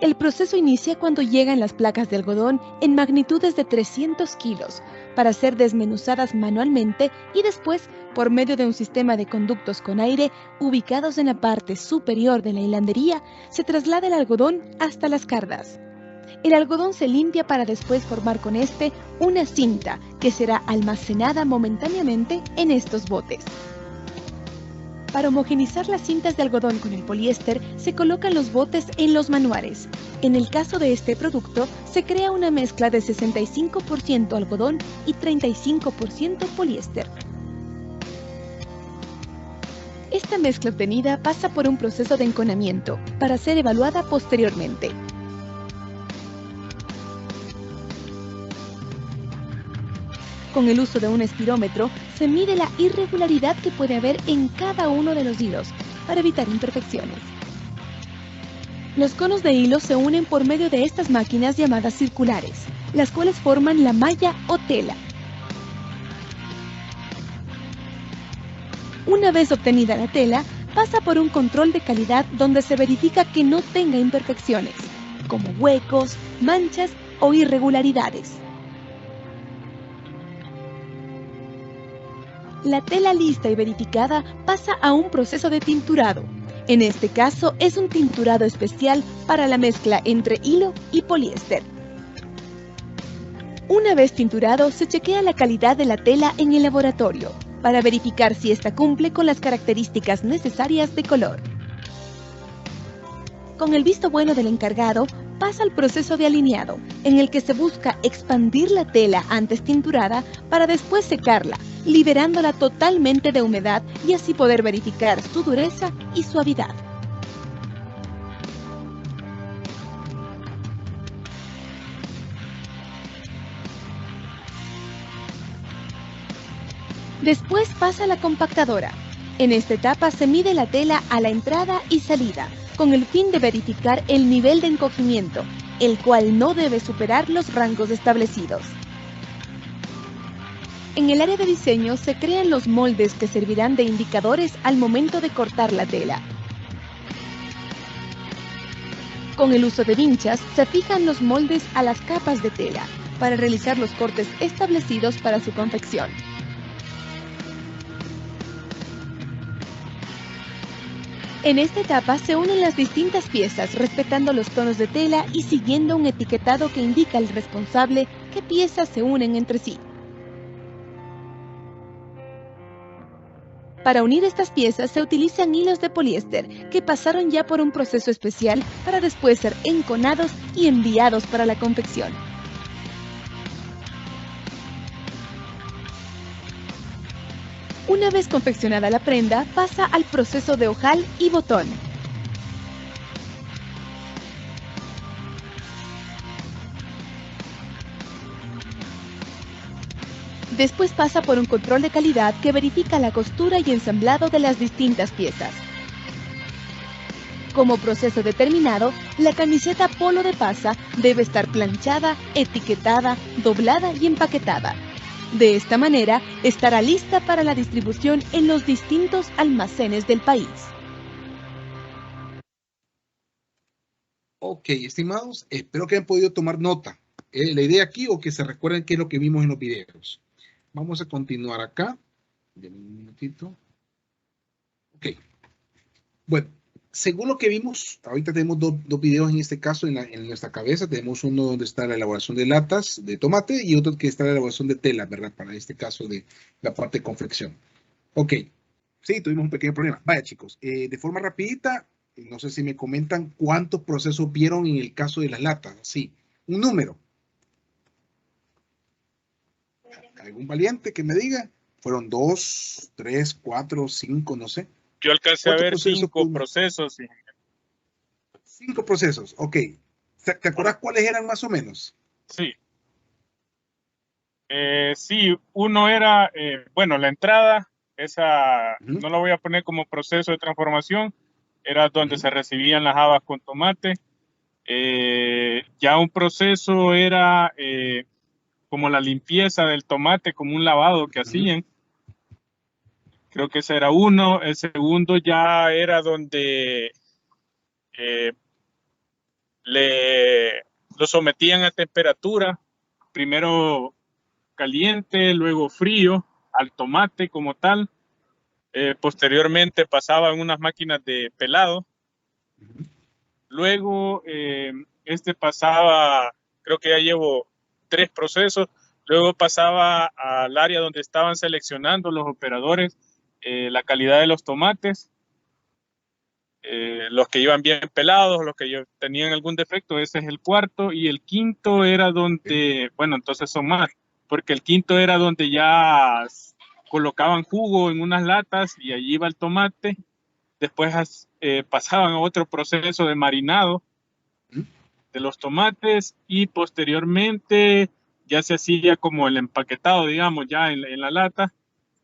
El proceso inicia cuando llegan las placas de algodón en magnitudes de 300 kilos para ser desmenuzadas manualmente y después, por medio de un sistema de conductos con aire ubicados en la parte superior de la hilandería, se traslada el algodón hasta las cardas. El algodón se limpia para después formar con este una cinta que será almacenada momentáneamente en estos botes. Para homogenizar las cintas de algodón con el poliéster, se colocan los botes en los manuales. En el caso de este producto, se crea una mezcla de 65% algodón y 35% poliéster. Esta mezcla obtenida pasa por un proceso de enconamiento para ser evaluada posteriormente. Con el uso de un espirómetro, se mide la irregularidad que puede haber en cada uno de los hilos para evitar imperfecciones. Los conos de hilo se unen por medio de estas máquinas llamadas circulares, las cuales forman la malla o tela. Una vez obtenida la tela, pasa por un control de calidad donde se verifica que no tenga imperfecciones, como huecos, manchas o irregularidades. La tela lista y verificada pasa a un proceso de tinturado. En este caso es un tinturado especial para la mezcla entre hilo y poliéster. Una vez tinturado, se chequea la calidad de la tela en el laboratorio para verificar si ésta cumple con las características necesarias de color. Con el visto bueno del encargado, pasa al proceso de alineado, en el que se busca expandir la tela antes tinturada para después secarla, liberándola totalmente de humedad y así poder verificar su dureza y suavidad. Después pasa a la compactadora. En esta etapa se mide la tela a la entrada y salida, con el fin de verificar el nivel de encogimiento, el cual no debe superar los rangos establecidos. En el área de diseño se crean los moldes que servirán de indicadores al momento de cortar la tela. Con el uso de vinchas se fijan los moldes a las capas de tela para realizar los cortes establecidos para su confección. En esta etapa se unen las distintas piezas respetando los tonos de tela y siguiendo un etiquetado que indica al responsable qué piezas se unen entre sí. Para unir estas piezas se utilizan hilos de poliéster que pasaron ya por un proceso especial para después ser enconados y enviados para la confección. Una vez confeccionada la prenda, pasa al proceso de ojal y botón. Después pasa por un control de calidad que verifica la costura y ensamblado de las distintas piezas. Como proceso determinado, la camiseta polo de pasa debe estar planchada, etiquetada, doblada y empaquetada. De esta manera, estará lista para la distribución en los distintos almacenes del país. Ok, estimados, espero que hayan podido tomar nota. La idea aquí o que se recuerden qué es lo que vimos en los videos. Vamos a continuar acá. Denme un minutito. Ok. Bueno, según lo que vimos, ahorita tenemos dos videos en este caso en nuestra cabeza. Tenemos uno donde está la elaboración de latas de tomate y otro que está la elaboración de tela, ¿verdad? Para este caso de la parte de confección. Ok. Sí, tuvimos un pequeño problema. Vaya, chicos, de forma rapidita, no sé si me comentan cuántos procesos vieron en el caso de las latas. Sí, un número. ¿Algún valiente que me diga? ¿Fueron 2, 3, 4, 5, no sé? Yo alcancé a ver 5 procesos. 5 procesos, ok. ¿Te acuerdas cuáles eran más o menos? Sí. Sí, uno era, bueno, la entrada, esa no la voy a poner como proceso de transformación, era donde se recibían las habas con tomate. Ya un proceso era como la limpieza del tomate, como un lavado que hacían. Creo que ese era uno. El segundo ya era donde lo sometían a temperatura, primero caliente, luego frío, al tomate como tal. Posteriormente pasaban unas máquinas de pelado. Luego pasaba, creo que ya llevo 3 procesos. Luego pasaba al área donde estaban seleccionando los operadores la calidad de los tomates. Los que iban bien pelados, los que tenían algún defecto, ese es el cuarto. Y el quinto era donde, bueno, entonces son más, porque el quinto era donde ya colocaban jugo en unas latas y allí iba el tomate. Después pasaban a otro proceso de marinado de los tomates y posteriormente ya se hacía como el empaquetado, digamos, ya en la lata,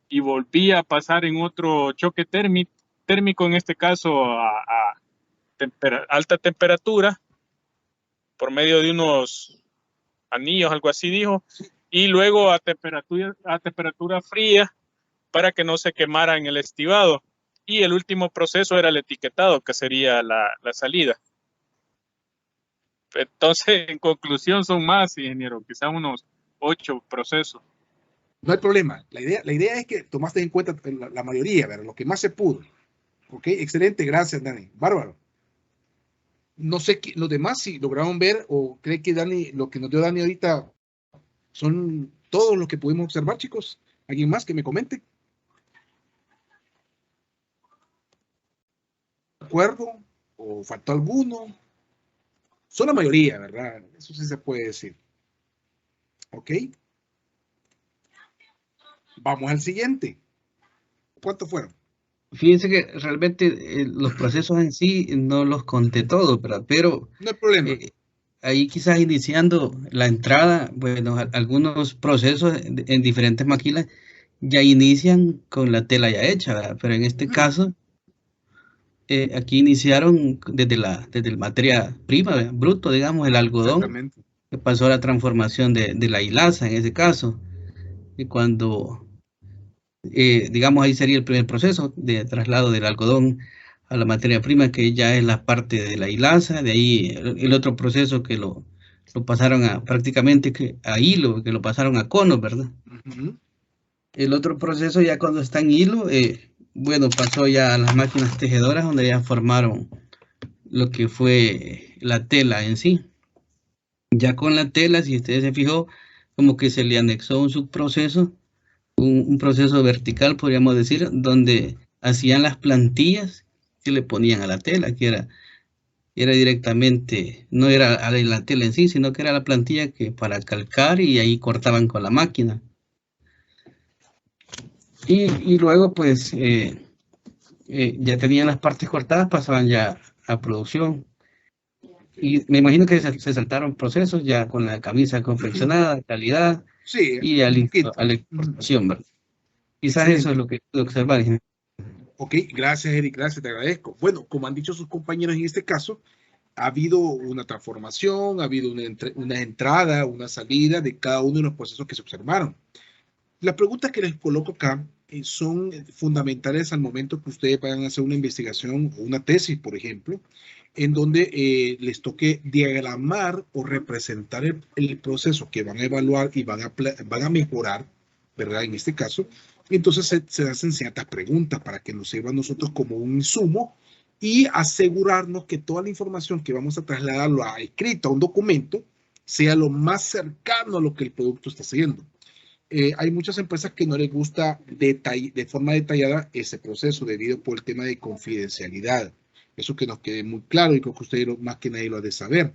y volvía a pasar en otro choque térmico, en este caso a alta temperatura, por medio de unos anillos, algo así dijo, y luego a temperatura fría para que no se quemara en el estivado. Y el último proceso era el etiquetado, que sería la salida. Entonces, en conclusión, son más, ingeniero, quizás unos 8 procesos. No hay problema. La idea es que tomaste en cuenta la mayoría, ¿verdad? Lo que más se pudo. Ok, excelente, gracias, Dani. Bárbaro. No sé los demás si lograron ver o cree que Dani, lo que nos dio Dani ahorita son todos los que pudimos observar, chicos. ¿Alguien más que me comente? ¿De acuerdo? ¿O faltó alguno? Son la mayoría, ¿verdad? Eso sí se puede decir. ¿Ok? Vamos al siguiente. ¿Cuántos fueron? Fíjense que realmente los procesos en sí no los conté todos, ¿verdad? Pero no hay problema. Ahí quizás iniciando la entrada, bueno, algunos procesos en diferentes maquilas ya inician con la tela ya hecha, ¿verdad? Pero en este caso, aquí iniciaron desde el materia prima, ¿verdad? Bruto, digamos, el algodón, que pasó a la transformación de la hilaza en ese caso. Y cuando, digamos, ahí sería el primer proceso de traslado del algodón a la materia prima, que ya es la parte de la hilaza. De ahí el otro proceso que lo pasaron prácticamente a hilo, que lo pasaron a cono, ¿verdad? El otro proceso ya cuando está en hilo, bueno, pasó ya a las máquinas tejedoras, donde ya formaron lo que fue la tela en sí. Ya con la tela, si ustedes se fijó, como que se le anexó un subproceso, un proceso vertical, podríamos decir, donde hacían las plantillas que le ponían a la tela, que era directamente, no era la tela en sí, sino que era la plantilla que para calcar, y ahí cortaban con la máquina. Y luego pues ya tenían las partes cortadas, pasaban ya a producción. Y me imagino que se saltaron procesos ya con la camisa confeccionada, calidad, sí, y a la exportación, ¿verdad? Quizás eso es lo que observar. Ok, gracias, Eric, gracias, te agradezco. Bueno, como han dicho sus compañeros en este caso, ha habido una transformación, ha habido una entrada, una salida de cada uno de los procesos que se observaron. Las preguntas que les coloco acá son fundamentales al momento que ustedes vayan a hacer una investigación o una tesis, por ejemplo, en donde les toque diagramar o representar el proceso que van a evaluar y van a mejorar, ¿verdad? En este caso, entonces se hacen ciertas preguntas para que nos sirva a nosotros como un insumo y asegurarnos que toda la información que vamos a trasladarlo a escrito, a un documento, sea lo más cercano a lo que el producto está haciendo. Hay muchas empresas que no les gusta de forma detallada ese proceso debido por el tema de confidencialidad. Eso que nos quede muy claro y creo que ustedes más que nadie lo ha de saber.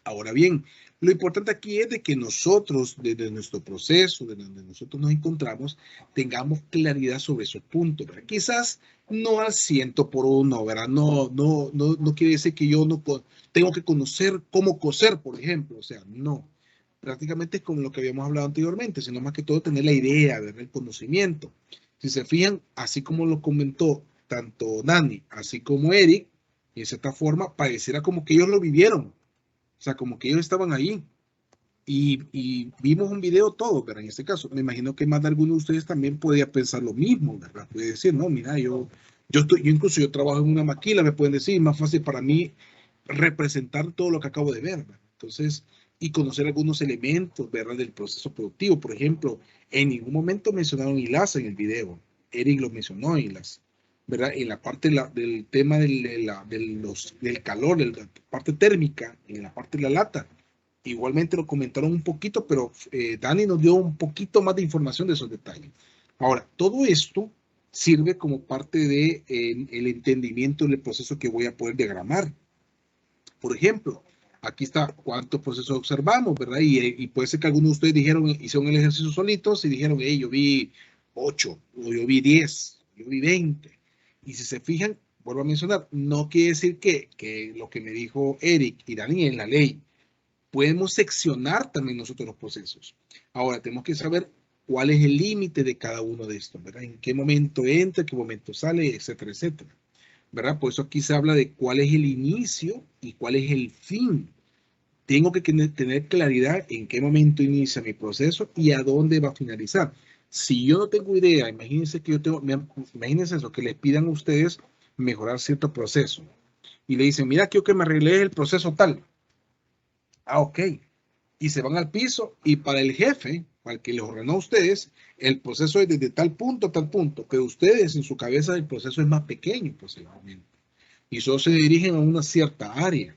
Ahora bien, lo importante aquí es de que nosotros, desde nuestro proceso, de donde nosotros nos encontramos, tengamos claridad sobre esos puntos, ¿verdad? Quizás no al 100%, ¿verdad? No quiere decir que yo no tengo que conocer cómo coser, por ejemplo. O sea, no. Prácticamente es como lo que habíamos hablado anteriormente, sino más que todo tener la idea, ¿verdad? El conocimiento. Si se fijan, así como lo comentó tanto Dani, así como Eric, y de cierta forma pareciera como que ellos lo vivieron. O sea, como que ellos estaban ahí y vimos un video todo, ¿verdad? En este caso, me imagino que más de alguno de ustedes también podía pensar lo mismo, ¿verdad? Puede decir, no, mira, yo incluso yo trabajo en una maquila, me pueden decir, más fácil para mí representar todo lo que acabo de ver, ¿verdad? Entonces, y conocer algunos elementos, ¿verdad? Del proceso productivo. Por ejemplo, en ningún momento mencionaron hilaza en el video. Eric lo mencionó, hilaza, ¿verdad? En la parte del tema del calor, de la parte térmica, en la parte de la lata. Igualmente lo comentaron un poquito, pero Dani nos dio un poquito más de información de esos detalles. Ahora, todo esto sirve como parte de el entendimiento del proceso que voy a poder diagramar. Por ejemplo, aquí está cuántos procesos observamos, ¿verdad? Y puede ser que algunos de ustedes hicieron el ejercicio solitos y dijeron, hey, yo vi 8, o yo vi 10, yo vi 20. Y si se fijan, vuelvo a mencionar, no quiere decir que lo que me dijo Eric y Dani en la ley. Podemos seccionar también nosotros los procesos. Ahora, tenemos que saber cuál es el límite de cada uno de estos, ¿verdad? En qué momento entra, en qué momento sale, etcétera, etcétera, ¿verdad? Por eso aquí se habla de cuál es el inicio y cuál es el fin. Tengo que tener claridad en qué momento inicia mi proceso y a dónde va a finalizar. Si yo no tengo idea, imagínense que imagínense eso, que les pidan a ustedes mejorar cierto proceso y le dicen, mira, quiero que me arregles el proceso tal. Ah, ok. Y se van al piso y para el jefe, para el que les ordenó a ustedes, el proceso es desde tal punto a tal punto, pero ustedes en su cabeza el proceso es más pequeño posiblemente. Y solo se dirigen a una cierta área.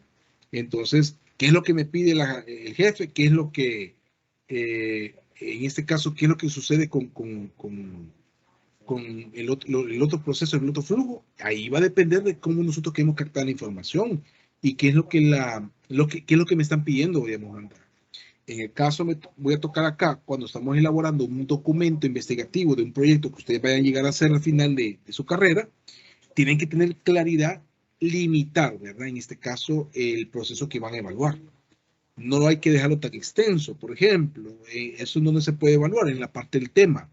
Entonces, ¿qué es lo que me pide el jefe? ¿Qué es lo que, en este caso, qué es lo que sucede con el otro proceso, el otro flujo? Ahí va a depender de cómo nosotros queremos captar la información y qué es lo que, qué es lo que me están pidiendo, digamos, Andrés. En el caso, voy a tocar acá, cuando estamos elaborando un documento investigativo de un proyecto que ustedes vayan a llegar a hacer al final de su carrera, tienen que tener claridad, limitar, ¿verdad? En este caso, el proceso que van a evaluar. No hay que dejarlo tan extenso. Por ejemplo, eso no se puede evaluar en la parte del tema.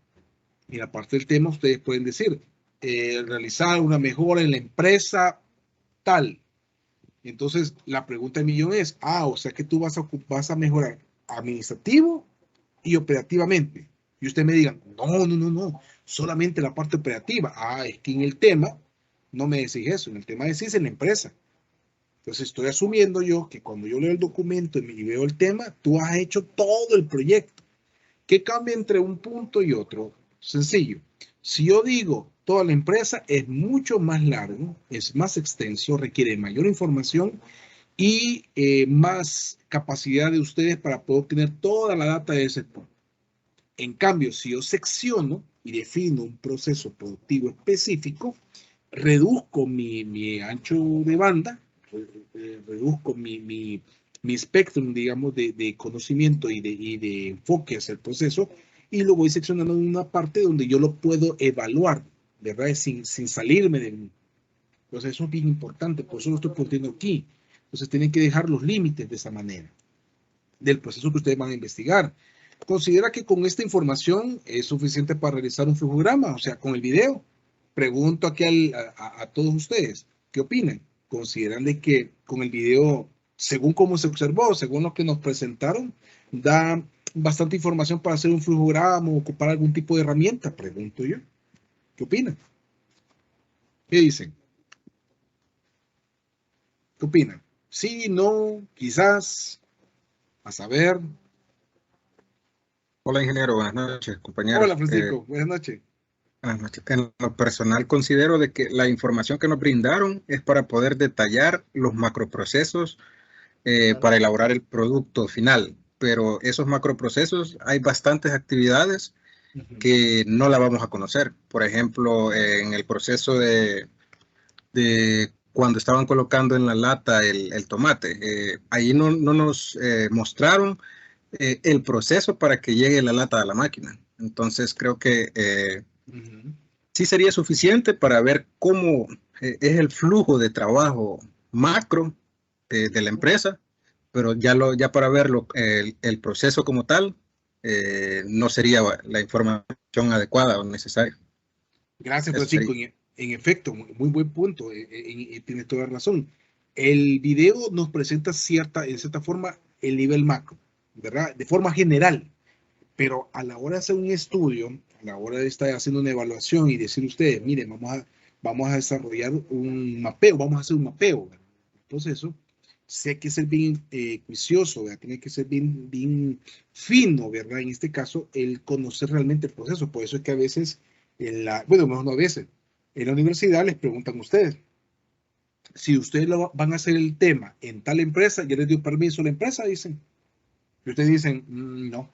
En la parte del tema ustedes pueden decir, realizar una mejora en la empresa tal. Entonces, la pregunta del millón es, o sea que tú vas a mejorar administrativo y operativamente. Y usted me digan, no, solamente la parte operativa. Es que en el tema no me decís eso, en el tema decís en la empresa. Entonces estoy asumiendo yo que cuando yo leo el documento y veo el tema, tú has hecho todo el proyecto. ¿Qué cambia entre un punto y otro? Sencillo. Si yo digo toda la empresa, es mucho más largo, es más extenso, requiere mayor información y más capacidad de ustedes para poder obtener toda la data de ese punto. En cambio, si yo secciono y defino un proceso productivo específico, reduzco mi ancho de banda, reduzco mi espectro, digamos, de conocimiento y de enfoque hacia el proceso, y lo voy seccionando en una parte donde yo lo puedo evaluar, ¿verdad? Sin salirme de mí. Entonces, eso es bien importante, por eso lo estoy poniendo aquí. Entonces, tienen que dejar los límites de esa manera, del proceso que ustedes van a investigar. Considera que con esta información es suficiente para realizar un flujograma, o sea, con el video. Pregunto aquí a todos ustedes, ¿qué opinan? ¿Consideran de que con el video, según cómo se observó, según lo que nos presentaron, da bastante información para hacer un flujograma o ocupar algún tipo de herramienta? Pregunto yo. ¿Qué opinan? ¿Qué dicen? ¿Qué opinan? Sí, no, quizás, a saber. Hola, ingeniero, buenas noches, compañeros. Hola, Francisco, buenas noches. Buenas noches. En lo personal considero de que la información que nos brindaron es para poder detallar los macroprocesos para elaborar el producto final, pero esos macroprocesos hay bastantes actividades que no la vamos a conocer. Por ejemplo, en el proceso de cuando estaban colocando en la lata el tomate, ahí no nos mostraron el proceso para que llegue la lata a la máquina. Entonces creo que sí sería suficiente para ver cómo es el flujo de trabajo macro de la empresa, pero ya para verlo, el proceso como tal, no sería la información adecuada o necesaria. Gracias, Francisco. En efecto, muy buen punto. Tienes toda la razón. El video nos presenta en cierta forma el nivel macro, ¿verdad? De forma general. Pero a la hora de hacer un estudio, a la hora de estar haciendo una evaluación y decir ustedes, miren, vamos a desarrollar un mapeo, vamos a hacer un mapeo, ¿verdad? Entonces, sí hay que ser bien juicioso, ¿verdad? Tiene que ser bien fino, ¿verdad? En este caso, el conocer realmente el proceso. Por eso es que a veces, bueno, mejor no a veces, en la universidad les preguntan a ustedes, si ustedes van a hacer el tema en tal empresa, ya les dio permiso a la empresa, dicen. Y ustedes dicen, no.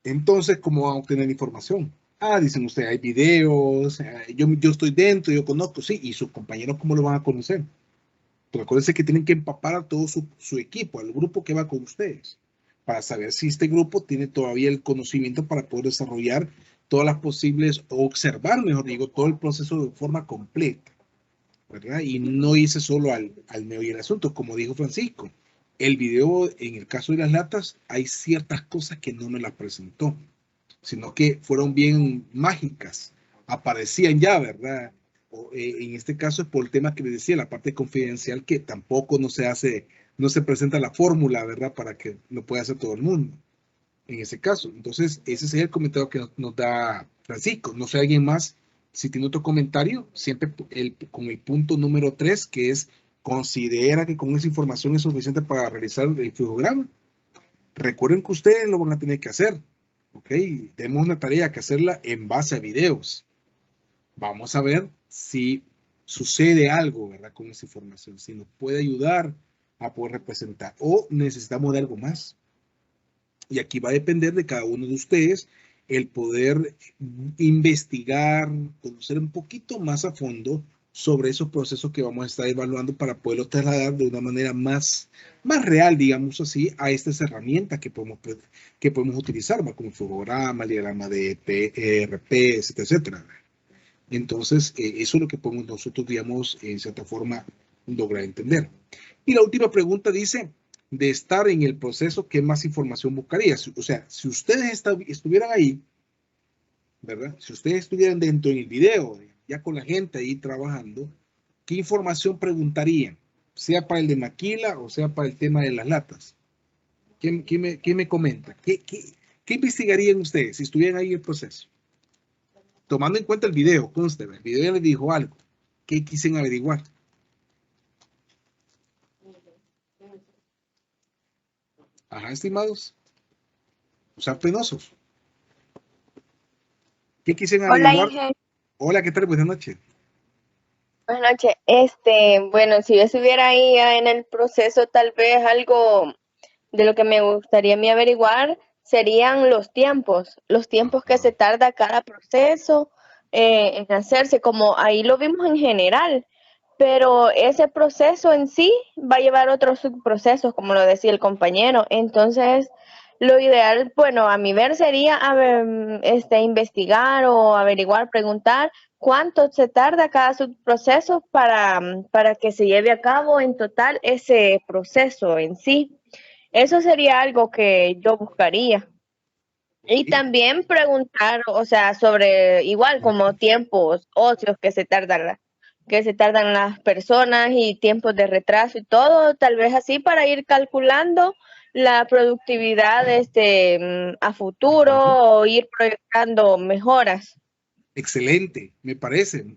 Entonces, ¿cómo van a obtener información? Ah, dicen ustedes, hay videos, yo estoy dentro, yo conozco, sí, y sus compañeros, ¿cómo lo van a conocer? Pero acuérdense que tienen que empapar a todo su equipo, al grupo que va con ustedes, para saber si este grupo tiene todavía el conocimiento para poder desarrollar todas las posibles, o observar, mejor digo, todo el proceso de forma completa, ¿verdad? Y no irse solo al meollo del asunto, como dijo Francisco. El video, en el caso de las latas, hay ciertas cosas que no me las presentó, sino que fueron bien mágicas, aparecían ya, ¿verdad? En este caso es por el tema que les decía, la parte confidencial, que tampoco no se presenta la fórmula, ¿verdad? Para que lo pueda hacer todo el mundo, en ese caso. Entonces, ese es el comentario que nos da Francisco. No sé, alguien más, si tiene otro comentario, siempre con el punto número 3, que es, considera que con esa información es suficiente para realizar el flujograma. Recuerden que ustedes lo van a tener que hacer. Ok, tenemos una tarea que hacerla en base a videos. Vamos a ver si sucede algo, ¿verdad? Con esa información, si nos puede ayudar a poder representar, o necesitamos de algo más. Y aquí va a depender de cada uno de ustedes el poder investigar, conocer un poquito más a fondo sobre esos procesos que vamos a estar evaluando para poderlos trasladar de una manera más real, digamos así, a estas herramientas que podemos utilizar, como el flujograma, el diagrama de ERP, etcétera, etcétera. Entonces, eso es lo que podemos nosotros, digamos, en cierta forma, lograr entender. Y la última pregunta dice, de estar en el proceso, ¿qué más información buscaría? O sea, si ustedes estuvieran ahí, ¿verdad? Si ustedes estuvieran dentro en el video, ya con la gente ahí trabajando, ¿qué información preguntarían? Sea para el de maquila o sea para el tema de las latas. ¿Quién me comenta? ¿Qué investigarían ustedes si estuvieran ahí en el proceso? Tomando en cuenta el video, conste, el video ya les dijo algo. ¿Qué quisieran averiguar? Ajá, estimados. O sea, penosos. ¿Qué quisieran Hola, averiguar? Inge. Hola, ¿qué tal? Buenas noches. Buenas noches. Bueno, si yo estuviera ahí en el proceso, tal vez algo de lo que me gustaría a mí averiguar serían los tiempos que se tarda cada proceso en hacerse, como ahí lo vimos en general, pero ese proceso en sí va a llevar otros subprocesos, como lo decía el compañero. Entonces, lo ideal, bueno, a mi ver sería investigar o averiguar, preguntar cuánto se tarda cada subproceso para que se lleve a cabo en total ese proceso en sí. Eso sería algo que yo buscaría. Y también preguntar, o sea, sobre igual como tiempos ocios que se tardan las personas y tiempos de retraso y todo, tal vez así para ir calculando la productividad a futuro o ir proyectando mejoras. Excelente, me parece.